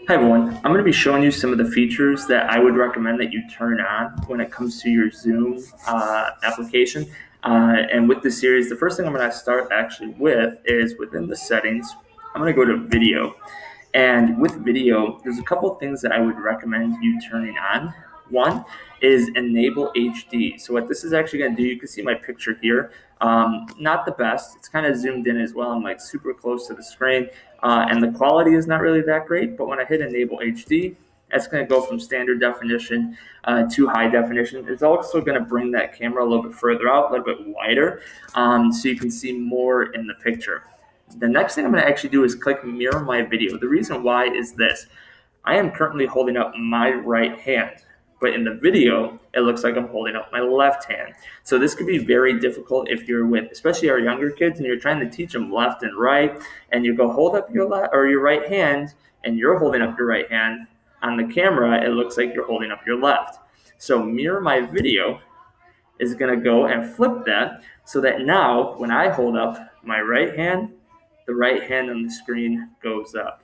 Hi everyone, I'm going to be showing you some of the features that I would recommend that you turn on when it comes to your Zoom application. And with this series, the first thing I'm going to start actually with is within the settings, I'm going to go to video. And with video, there's a couple of things that I would recommend you turning on. One is enable HD. So what this is actually going to do, you can see my picture here. Not the best. It's kind of zoomed in as well. I'm like super close to the screen, and the quality is not really that great. But when I hit enable HD, that's going to go from standard definition to high definition. It's also going to bring that camera a little bit further out, a little bit wider, so you can see more in the picture. The next thing I'm going to actually do is click mirror my video. The reason why is this. I am currently holding up my right hand, but in the video, it looks like I'm holding up my left hand. So this could be very difficult if you're with, especially our younger kids, and you're trying to teach them left and right, and you go hold up your left or your right hand, and you're holding up your right hand. On the camera, it looks like you're holding up your left. So mirror my video is going to go and flip that so that now when I hold up my right hand, the right hand on the screen goes up.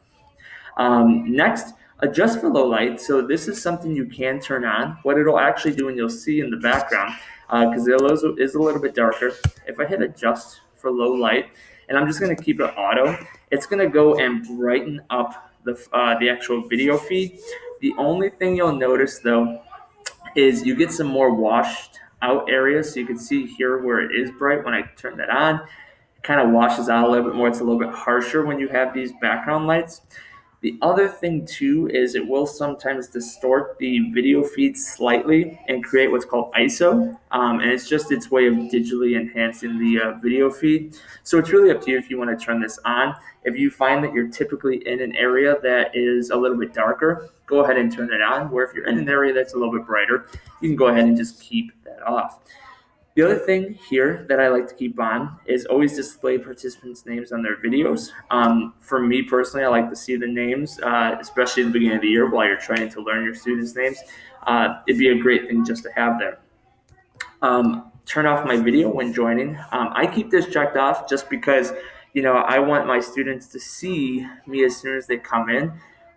Next, adjust for low light. So this is something you can turn on. What it'll actually do, and you'll see in the background, because it is a little bit darker. If I hit adjust for low light, and I'm just going to keep it auto, it's going to go and brighten up the actual video feed. The only thing you'll notice though is you get some more washed out areas. So you can see here where it is bright when I turn that on. It kind of washes out a little bit more. It's a little bit harsher when you have these background lights. The other thing too is it will sometimes distort the video feed slightly and create what's called ISO, and it's just its way of digitally enhancing the video feed. So it's really up to you if you want to turn this on. If you find that you're typically in an area that is a little bit darker, go ahead and turn it on. Where if you're in an area that's a little bit brighter, you can go ahead and just keep that off. The other thing here that I like to keep on is always display participants' names on their videos. For me personally, I like to see the names, especially at the beginning of the year while you're trying to learn your students' names. It'd be a great thing just to have there. Turn off my video when joining. I keep this checked off just because, I want my students to see me as soon as they come in.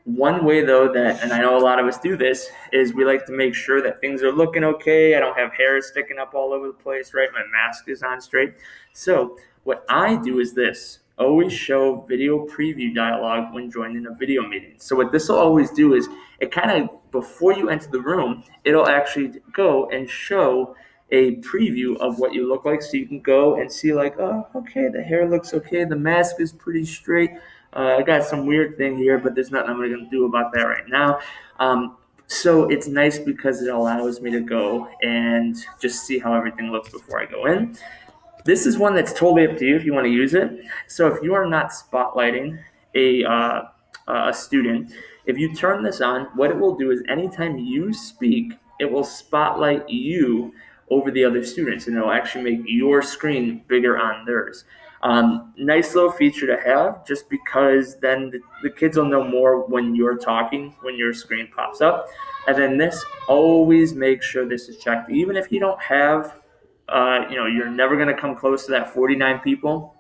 One way though that, and I know a lot of us do this, is we like to make sure that things are looking okay. I don't have hair sticking up all over the place, right? My mask is on straight. So what I do is this. Always show video preview dialog when joining a video meeting. So what this will always do is it kind of, before you enter the room, it'll actually go and show a preview of what you look like, so you can go and see like, oh, okay, the hair looks okay, the mask is pretty straight. I got some weird thing here, but there's nothing I'm going to do about that right now. So it's nice because it allows me to go and just see how everything looks before I go in. This is one that's totally up to you if you want to use it. So if you are not spotlighting a student, if you turn this on, what it will do is anytime you speak, it will spotlight you over the other students, and it'll actually make your screen bigger on theirs. Nice little feature to have, just because then the kids will know more when you're talking, when your screen pops up. And then this, always make sure this is checked. Even if you don't have, you're never going to come close to that 49 people.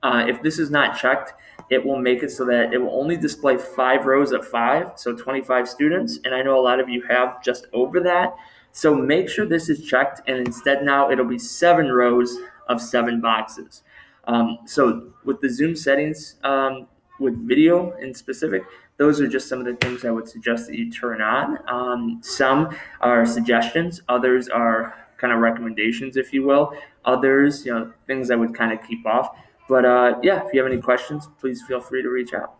If this is not checked, it will make it so that it will only display 5 rows of 5, so 25 students. And I know a lot of you have just over that. So make sure this is checked, and instead now it'll be 7 rows of 7 boxes. So with the Zoom settings, with video in specific, those are just some of the things I would suggest that you turn on. Some are suggestions, others are kind of recommendations, if you will. Others, things I would kind of keep off. But if you have any questions, please feel free to reach out.